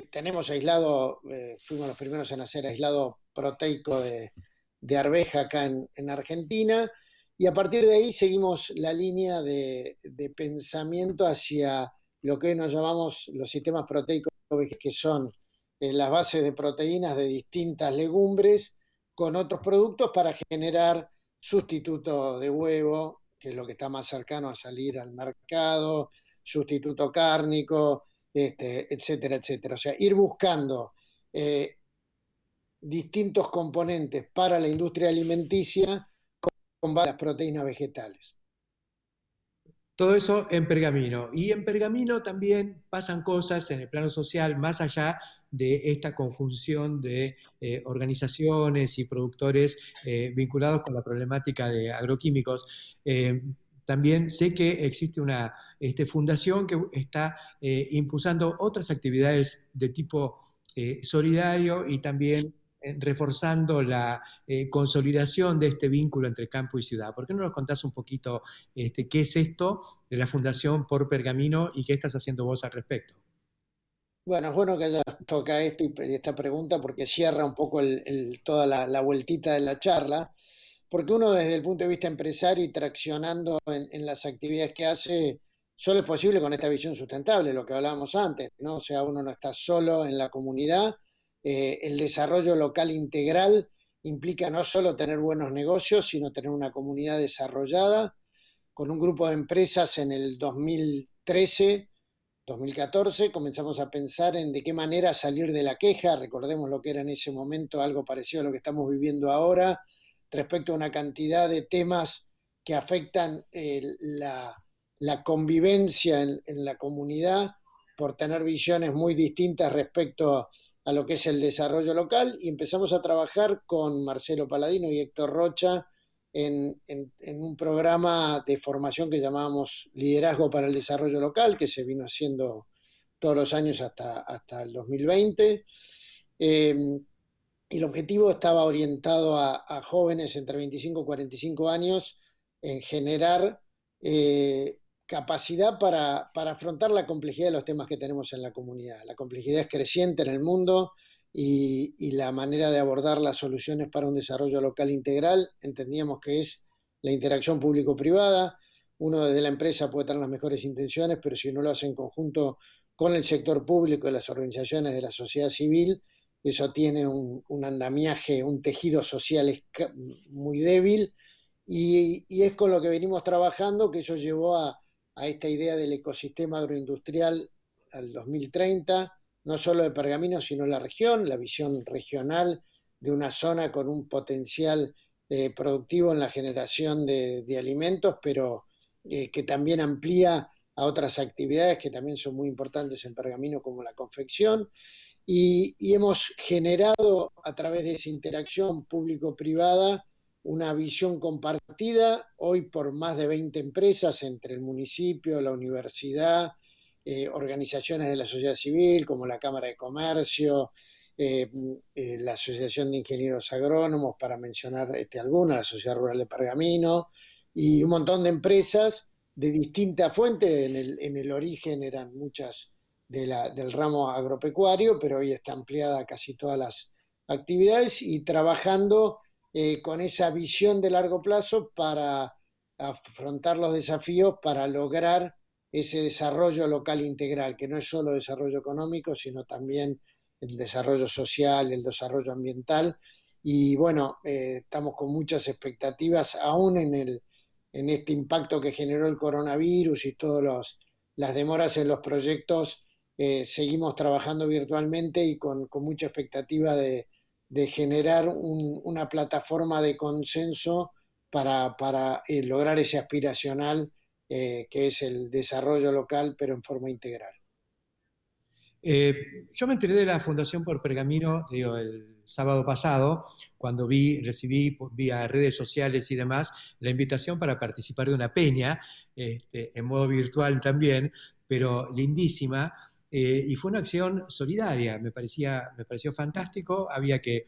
Tenemos aislado, fuimos los primeros en hacer aislado proteico de arveja acá en Argentina, y a partir de ahí seguimos la línea de pensamiento hacia lo que hoy nos llamamos los sistemas proteicos, que son las bases de proteínas de distintas legumbres con otros productos para generar sustituto de huevo, que es lo que está más cercano a salir al mercado, sustituto cárnico, etcétera, etcétera. O sea, ir buscando distintos componentes para la industria alimenticia con varias proteínas vegetales. Todo eso en Pergamino. Y en Pergamino también pasan cosas en el plano social, más allá de esta conjunción de organizaciones y productores vinculados con la problemática de agroquímicos. También sé que existe una fundación que está impulsando otras actividades de tipo solidario y también reforzando la consolidación de este vínculo entre campo y ciudad. ¿Por qué no nos contás un poquito qué es esto de la Fundación por Pergamino y qué estás haciendo vos al respecto? Bueno, es bueno que hayas tocado esto y esta pregunta porque cierra un poco toda la vueltita de la charla, porque uno desde el punto de vista empresario y traccionando en las actividades que hace, solo es posible con esta visión sustentable, lo que hablábamos antes, ¿no? O sea, uno no está solo en la comunidad, el desarrollo local integral implica no solo tener buenos negocios, sino tener una comunidad desarrollada. Con un grupo de empresas en el 2013 2014 comenzamos a pensar en de qué manera salir de la queja, recordemos lo que era en ese momento algo parecido a lo que estamos viviendo ahora, respecto a una cantidad de temas que afectan la convivencia en la comunidad por tener visiones muy distintas respecto a lo que es el desarrollo local, y empezamos a trabajar con Marcelo Paladino y Héctor Rocha en un programa de formación que llamábamos Liderazgo para el Desarrollo Local, que se vino haciendo todos los años hasta el 2020. Y el objetivo estaba orientado a jóvenes entre 25 y 45 años en generar capacidad para afrontar la complejidad de los temas que tenemos en la comunidad. La complejidad es creciente en el mundo y la manera de abordar las soluciones para un desarrollo local integral entendíamos que es la interacción público-privada. Uno desde la empresa puede tener las mejores intenciones, pero si no lo hace en conjunto con el sector público y las organizaciones de la sociedad civil, eso tiene un andamiaje, un tejido social muy débil, y es con lo que venimos trabajando, que eso llevó a esta idea del ecosistema agroindustrial al 2030, no solo de Pergamino, sino la región, la visión regional de una zona con un potencial productivo en la generación de alimentos, pero que también amplía a otras actividades que también son muy importantes en Pergamino, como la confección. Y hemos generado a través de esa interacción público-privada una visión compartida hoy por más de 20 empresas entre el municipio, la universidad, organizaciones de la sociedad civil como la Cámara de Comercio, la Asociación de Ingenieros Agrónomos, para mencionar algunas, la Sociedad Rural de Pergamino, y un montón de empresas de distintas fuentes. En el origen eran muchas del ramo agropecuario, pero hoy está ampliada a casi todas las actividades y trabajando con esa visión de largo plazo para afrontar los desafíos, para lograr ese desarrollo local integral, que no es solo desarrollo económico, sino también el desarrollo social, el desarrollo ambiental. Y bueno, estamos con muchas expectativas, aún en este impacto que generó el coronavirus y todas las demoras en los proyectos. Seguimos trabajando virtualmente y con mucha expectativa de generar una plataforma de consenso para lograr ese aspiracional que es el desarrollo local, pero en forma integral. Yo me enteré de la Fundación por Pergamino, digo, el sábado pasado, cuando recibí vía redes sociales y demás la invitación para participar de una peña, en modo virtual también, pero lindísima, y fue una acción solidaria, me pareció fantástico. Había que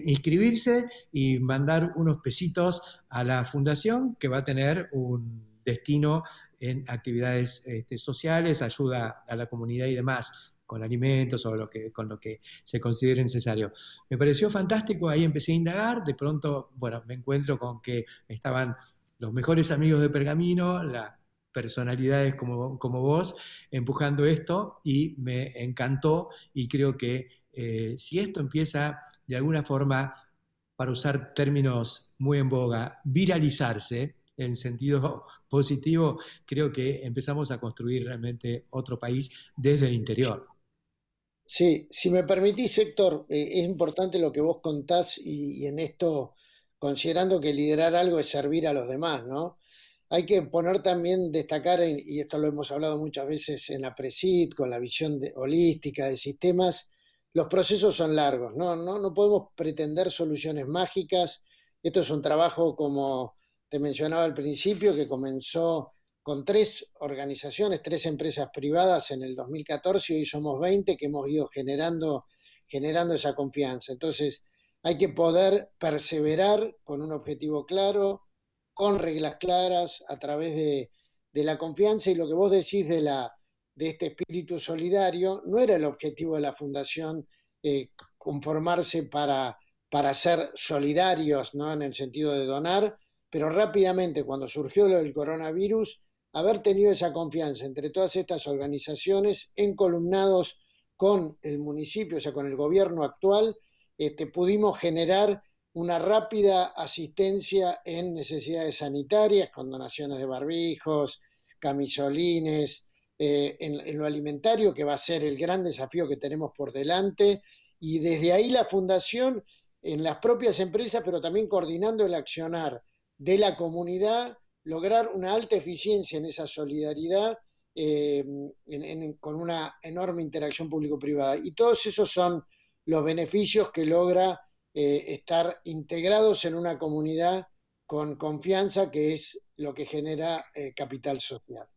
inscribirse y mandar unos pesitos a la fundación, que va a tener un destino en actividades sociales, ayuda a la comunidad y demás, con alimentos o con lo que se considere necesario. Me pareció fantástico, ahí empecé a indagar, de pronto, bueno, me encuentro con que estaban los mejores amigos de Pergamino, las personalidades como vos, empujando esto, y me encantó, y creo que si esto empieza de alguna forma, para usar términos muy en boga, viralizarse en sentido positivo, creo que empezamos a construir realmente otro país desde el interior. Sí, si me permitís, Héctor, es importante lo que vos contás y en esto, considerando que liderar algo es servir a los demás, ¿no? Hay que poner también, destacar, y esto lo hemos hablado muchas veces en APRESID, con la visión holística de sistemas, los procesos son largos, no podemos pretender soluciones mágicas. Esto es un trabajo, como te mencionaba al principio, que comenzó con 3 organizaciones, 3 empresas privadas en el 2014, y hoy somos 20 que hemos ido generando esa confianza. Entonces, hay que poder perseverar con un objetivo claro, con reglas claras, a través de la confianza. Y lo que vos decís de de este espíritu solidario. No era el objetivo de la fundación conformarse para ser solidarios, ¿no?, en el sentido de donar, pero rápidamente, cuando surgió lo del coronavirus, haber tenido esa confianza entre todas estas organizaciones encolumnados con el municipio, o sea, con el gobierno actual, pudimos generar una rápida asistencia en necesidades sanitarias, con donaciones de barbijos, camisolines, en lo alimentario, que va a ser el gran desafío que tenemos por delante, y desde ahí la fundación, en las propias empresas, pero también coordinando el accionar de la comunidad, lograr una alta eficiencia en esa solidaridad, con una enorme interacción público-privada. Y todos esos son los beneficios que logra estar integrados en una comunidad con confianza, que es lo que genera capital social.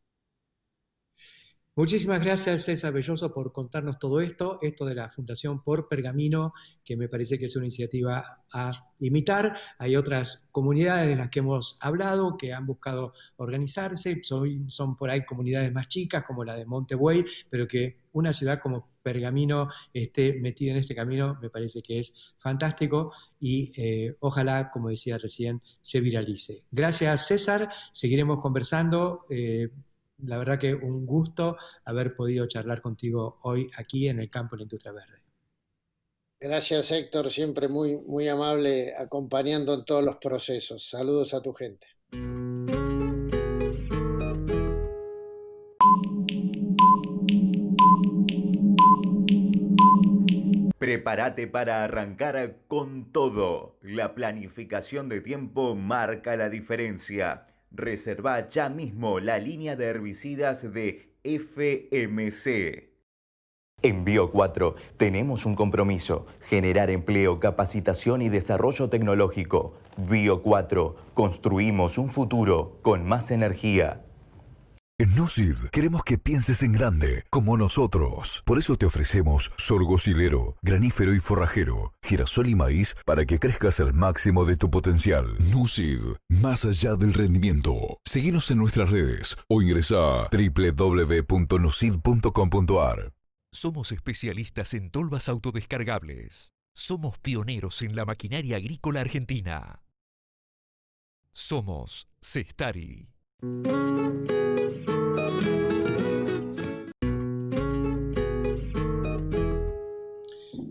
Muchísimas gracias, César Belloso, por contarnos todo esto de la Fundación Por Pergamino, que me parece que es una iniciativa a imitar. Hay otras comunidades de las que hemos hablado que han buscado organizarse, son por ahí comunidades más chicas, como la de Montebuey, pero que una ciudad como Pergamino esté metida en este camino me parece que es fantástico y ojalá, como decía recién, se viralice. Gracias, César, seguiremos conversando. La verdad que un gusto haber podido charlar contigo hoy aquí en el campo de la industria verde. Gracias, Héctor, siempre muy, muy amable acompañando en todos los procesos. Saludos a tu gente. Prepárate para arrancar con todo. La planificación de tiempo marca la diferencia. Reserva ya mismo la línea de herbicidas de FMC. En Bio4 tenemos un compromiso: generar empleo, capacitación y desarrollo tecnológico. Bio4, construimos un futuro con más energía. En Nucid queremos que pienses en grande, como nosotros. Por eso te ofrecemos sorgo silero, granífero y forrajero, girasol y maíz para que crezcas al máximo de tu potencial. Nucid, más allá del rendimiento. Seguinos en nuestras redes o ingresa a www.nucid.com.ar. Somos especialistas en tolvas autodescargables. Somos pioneros en la maquinaria agrícola argentina. Somos Cestari.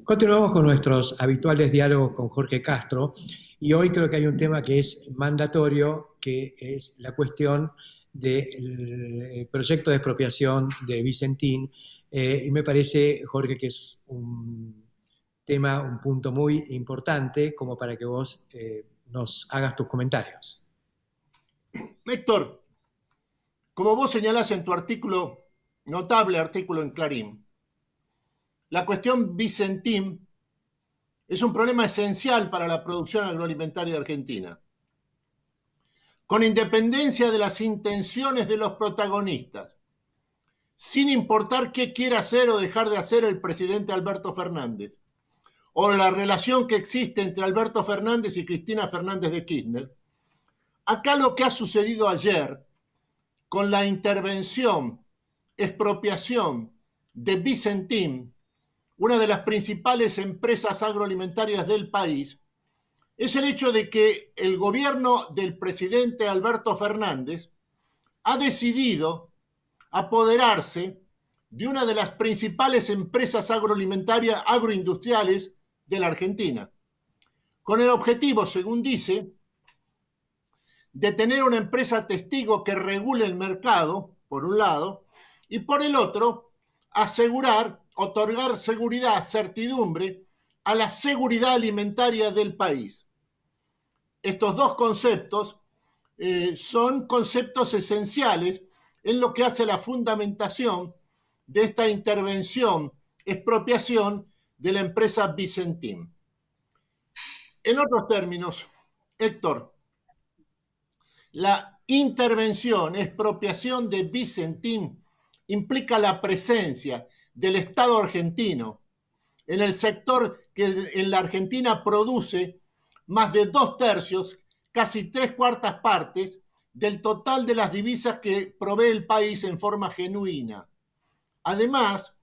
Continuamos con nuestros habituales diálogos con Jorge Castro y hoy creo que hay un tema que es mandatorio, que es la cuestión del proyecto de expropiación de Vicentín, y me parece, Jorge, que es un tema, un punto muy importante como para que vos nos hagas tus comentarios. Héctor, como vos señalás en tu artículo, notable artículo en Clarín, la cuestión Vicentín es un problema esencial para la producción agroalimentaria argentina. Con independencia de las intenciones de los protagonistas, sin importar qué quiera hacer o dejar de hacer el presidente Alberto Fernández, o la relación que existe entre Alberto Fernández y Cristina Fernández de Kirchner, acá lo que ha sucedido ayer con la intervención, expropiación de Vicentín, una de las principales empresas agroalimentarias del país, es el hecho de que el gobierno del presidente Alberto Fernández ha decidido apoderarse de una de las principales empresas agroalimentarias, agroindustriales de la Argentina, con el objetivo, según dice, de tener una empresa testigo que regule el mercado, por un lado, y por el otro, otorgar seguridad, certidumbre a la seguridad alimentaria del país. Estos dos conceptos son conceptos esenciales en lo que hace la fundamentación de esta intervención, expropiación de la empresa Vicentín. En otros términos, Héctor, la intervención, expropiación de Vicentín implica la presencia del Estado argentino en el sector que en la Argentina produce más de 2/3, casi 3/4 partes del total de las divisas que provee el país en forma genuina. Además,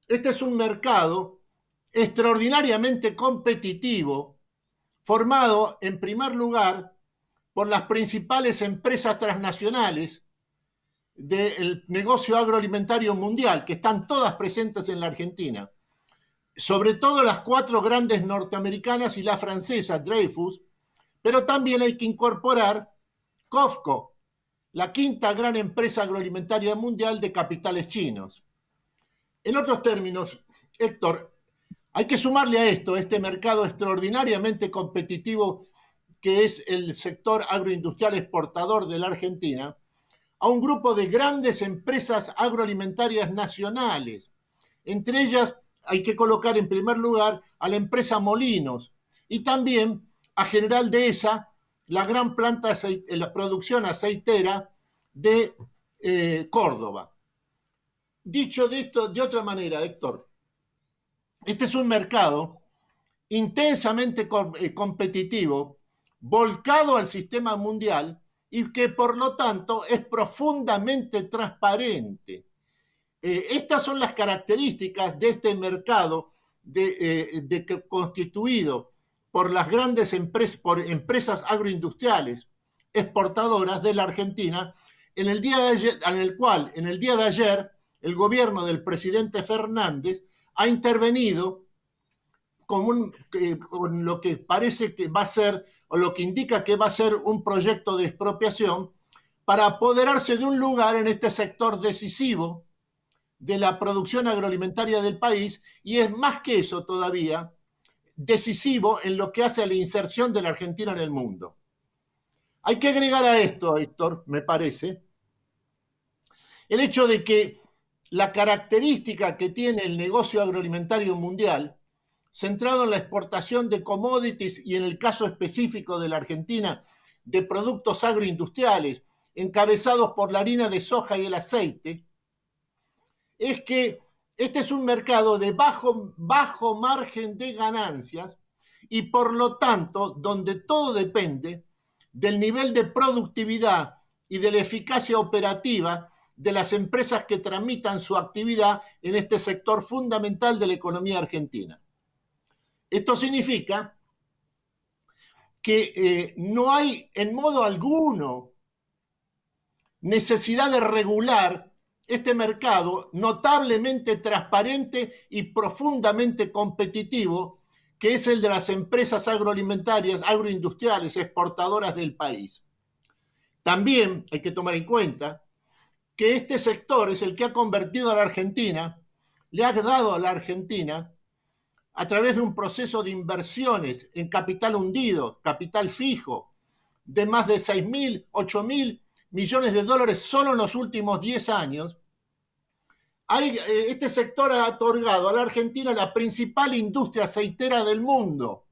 este es un mercado extraordinariamente competitivo, formado en primer lugar por las principales empresas transnacionales del negocio agroalimentario mundial, que están todas presentes en la Argentina. Sobre todo las 4 grandes norteamericanas y la francesa, Dreyfus, pero también hay que incorporar COFCO, la 5ª gran empresa agroalimentaria mundial de capitales chinos. En otros términos, Héctor, hay que sumarle a esto, este mercado extraordinariamente competitivo que es el sector agroindustrial exportador de la Argentina, a un grupo de grandes empresas agroalimentarias nacionales. Entre ellas hay que colocar en primer lugar a la empresa Molinos y también a General Dehesa, la gran planta de la producción aceitera de Córdoba. Dicho de esto de otra manera, Héctor, este es un mercado intensamente competitivo, volcado al sistema mundial y que por lo tanto es profundamente transparente. Estas son las características de este mercado constituido por las grandes empresas agroindustriales exportadoras de la Argentina, en el día de ayer el gobierno del presidente Fernández ha intervenido con lo que parece que va a ser, o lo que indica que va a ser un proyecto de expropiación para apoderarse de un lugar en este sector decisivo de la producción agroalimentaria del país, y es más que eso todavía, decisivo en lo que hace a la inserción de la Argentina en el mundo. Hay que agregar a esto, Héctor, me parece, el hecho de que la característica que tiene el negocio agroalimentario mundial, centrado en la exportación de commodities y en el caso específico de la Argentina, de productos agroindustriales, encabezados por la harina de soja y el aceite, es que este es un mercado de bajo margen de ganancias y por lo tanto donde todo depende del nivel de productividad y de la eficacia operativa de las empresas que tramitan su actividad en este sector fundamental de la economía argentina. Esto significa que no hay en modo alguno necesidad de regular este mercado notablemente transparente y profundamente competitivo, que es el de las empresas agroalimentarias, agroindustriales, exportadoras del país. También hay que tomar en cuenta que este sector es el que ha convertido a la Argentina, le ha dado a la Argentina, a través de un proceso de inversiones en capital hundido, capital fijo, de más de 6.000, 8.000 millones de dólares solo en los últimos 10 años, este sector ha otorgado a la Argentina la principal industria aceitera del mundo,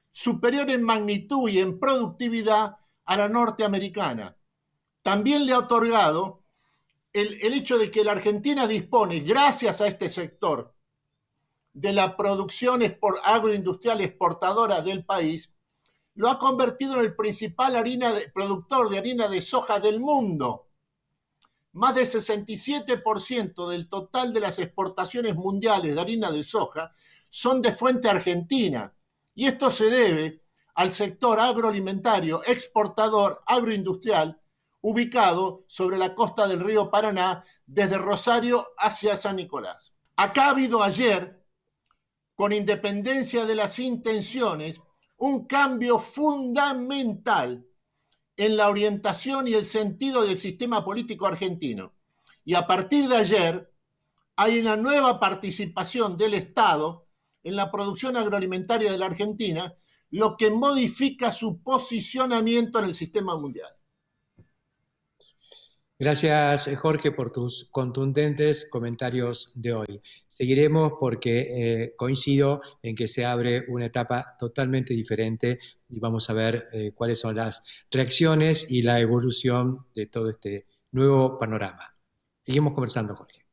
superior en magnitud y en productividad a la norteamericana. También le ha otorgado el hecho de que la Argentina dispone, gracias a este sector, de la producción agroindustrial exportadora del país, lo ha convertido en el principal productor de harina de soja del mundo. Más del 67% del total de las exportaciones mundiales de harina de soja son de fuente argentina, y esto se debe al sector agroalimentario exportador agroindustrial ubicado sobre la costa del río Paraná desde Rosario hacia San Nicolás. Acá ha habido ayer, con independencia de las intenciones, un cambio fundamental en la orientación y el sentido del sistema político argentino. Y a partir de ayer hay una nueva participación del Estado en la producción agroalimentaria de la Argentina, lo que modifica su posicionamiento en el sistema mundial. Gracias, Jorge, por tus contundentes comentarios de hoy. Seguiremos porque coincido en que se abre una etapa totalmente diferente y vamos a ver cuáles son las reacciones y la evolución de todo este nuevo panorama. Seguimos conversando, Jorge.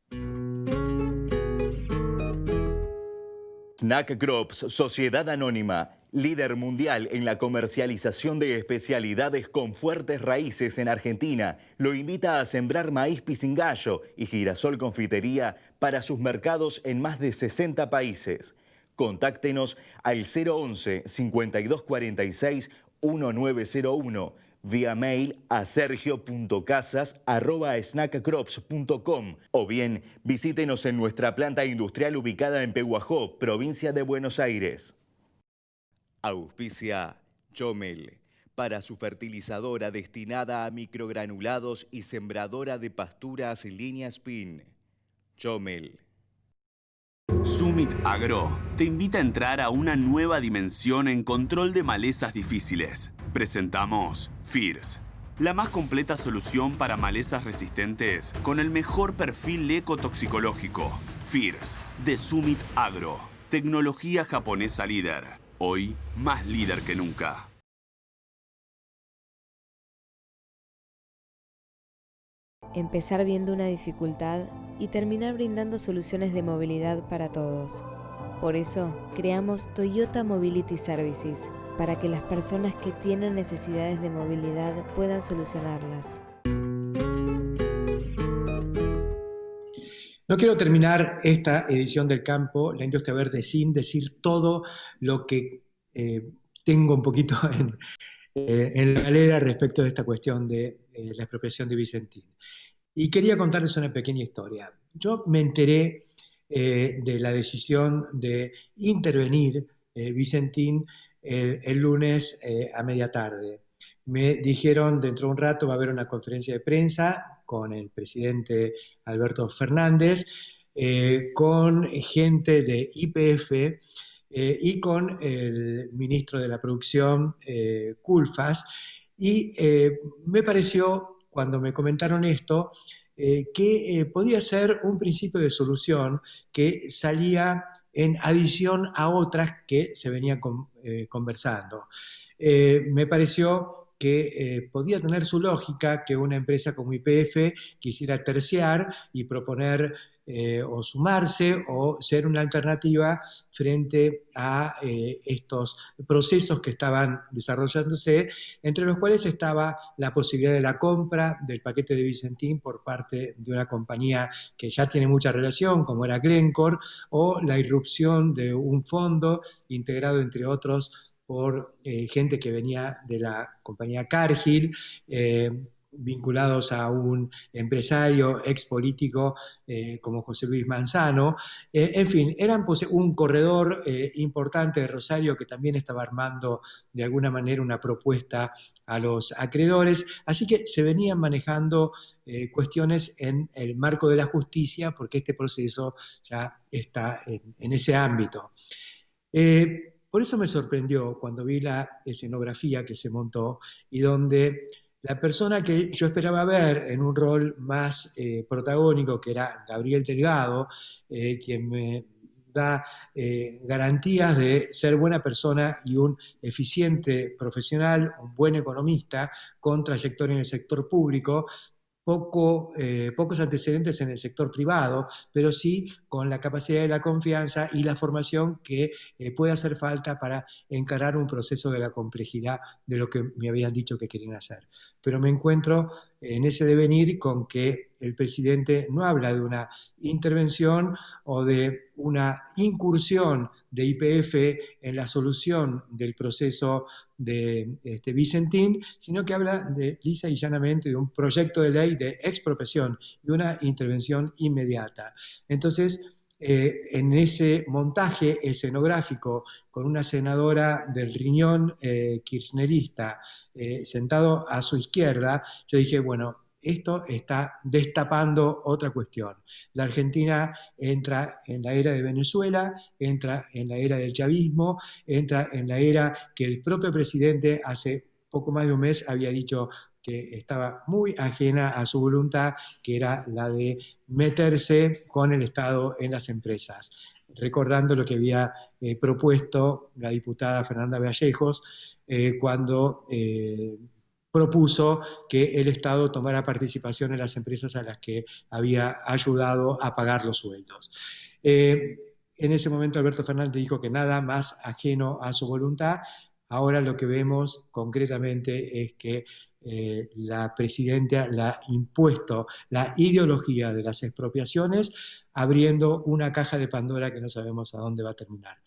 Snack Crops, Sociedad Anónima, Líder mundial en la comercialización de especialidades con fuertes raíces en Argentina, lo invita a sembrar maíz pisingallo y girasol confitería para sus mercados en más de 60 países. Contáctenos al 011 5246 1901, vía mail a sergio.casas@snackcrops.com o bien visítenos en nuestra planta industrial ubicada en Pehuajó, provincia de Buenos Aires. Auspicia Chomel, para su fertilizadora destinada a microgranulados y sembradora de pasturas línea Spin. Chomel. Summit Agro te invita a entrar a una nueva dimensión en control de malezas difíciles. Presentamos FIRS, la más completa solución para malezas resistentes con el mejor perfil ecotoxicológico. FIRS, de Summit Agro. Tecnología japonesa líder. Hoy, más líder que nunca. Empezar viendo una dificultad y terminar brindando soluciones de movilidad para todos. Por eso, creamos Toyota Mobility Services, para que las personas que tienen necesidades de movilidad puedan solucionarlas. No quiero terminar esta edición del Campo, la industria verde, sin decir todo lo que tengo un poquito en la galera respecto de esta cuestión de la expropiación de Vicentín. Y quería contarles una pequeña historia. Yo me enteré de la decisión de intervenir Vicentín el lunes a media tarde. Me dijeron, dentro de un rato va a haber una conferencia de prensa con el presidente Alberto Fernández, con gente de YPF y con el ministro de la Producción, Culfas, y me pareció, cuando me comentaron esto, que podía ser un principio de solución que salía en adición a otras que se venían conversando. Me pareció que podía tener su lógica que una empresa como YPF quisiera terciar y proponer o sumarse o ser una alternativa frente a estos procesos que estaban desarrollándose, entre los cuales estaba la posibilidad de la compra del paquete de Vicentín por parte de una compañía que ya tiene mucha relación, como era Glencore, o la irrupción de un fondo integrado, entre otros, por gente que venía de la compañía Cargill, vinculados a un empresario expolítico como José Luis Manzano. En fin, eran un corredor importante de Rosario que también estaba armando de alguna manera una propuesta a los acreedores, así que se venían manejando cuestiones en el marco de la justicia, porque este proceso ya está en ese ámbito. Por eso me sorprendió cuando vi la escenografía que se montó y donde la persona que yo esperaba ver en un rol más protagónico, que era Gabriel Delgado, quien me da garantías de ser buena persona y un eficiente profesional, un buen economista con trayectoria en el sector público, pocos antecedentes en el sector privado, pero sí con la capacidad de la confianza y la formación que puede hacer falta para encarar un proceso de la complejidad de lo que me habían dicho que querían hacer. Pero me encuentro en ese devenir con que el presidente no habla de una intervención o de una incursión de YPF en la solución del proceso de Vicentín, sino que habla lisa y llanamente de un proyecto de ley de expropiación y una intervención inmediata. Entonces, en ese montaje escenográfico con una senadora del riñón kirchnerista sentado a su izquierda, yo dije, bueno, esto está destapando otra cuestión. La Argentina entra en la era de Venezuela, entra en la era del chavismo, entra en la era que el propio presidente hace poco más de un mes había dicho que estaba muy ajena a su voluntad, que era la de meterse con el Estado en las empresas, recordando lo que había propuesto la diputada Fernanda Vallejos cuando propuso que el Estado tomara participación en las empresas a las que había ayudado a pagar los sueldos. En ese momento Alberto Fernández dijo que nada más ajeno a su voluntad. Ahora lo que vemos concretamente es que la presidenta le ha impuesto la ideología de las expropiaciones, abriendo una caja de Pandora que no sabemos a dónde va a terminar.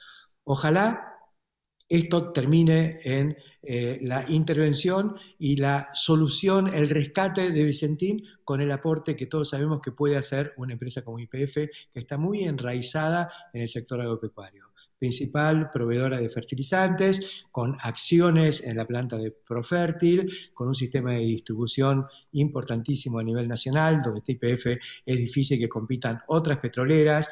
Ojalá esto termine en la intervención y la solución, el rescate de Vicentín con el aporte que todos sabemos que puede hacer una empresa como YPF, que está muy enraizada en el sector agropecuario. Principal proveedora de fertilizantes, con acciones en la planta de Profértil, con un sistema de distribución importantísimo a nivel nacional, donde está YPF es difícil que compitan otras petroleras,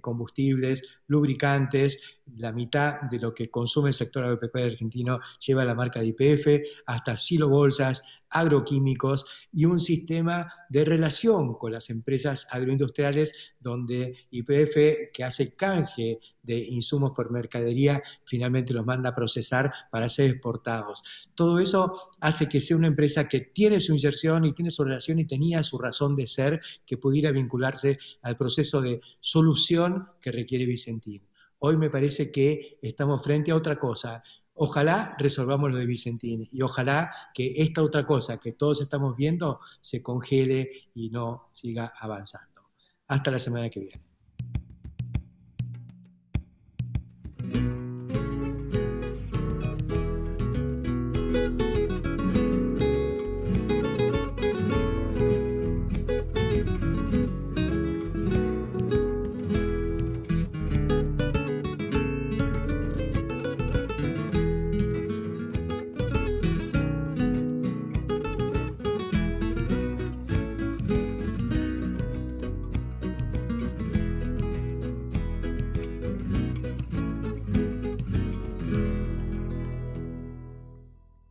combustibles, lubricantes, la mitad de lo que consume el sector agropecuario argentino lleva la marca de YPF, hasta silobolsas, agroquímicos y un sistema de relación con las empresas agroindustriales donde YPF, que hace canje de insumos por mercadería, finalmente los manda a procesar para ser exportados. Todo eso hace que sea una empresa que tiene su inserción y tiene su relación y tenía su razón de ser, que pudiera vincularse al proceso de solución que requiere Vicentín. Hoy me parece que estamos frente a otra cosa. Ojalá resolvamos lo de Vicentín y ojalá que esta otra cosa que todos estamos viendo se congele y no siga avanzando. Hasta la semana que viene.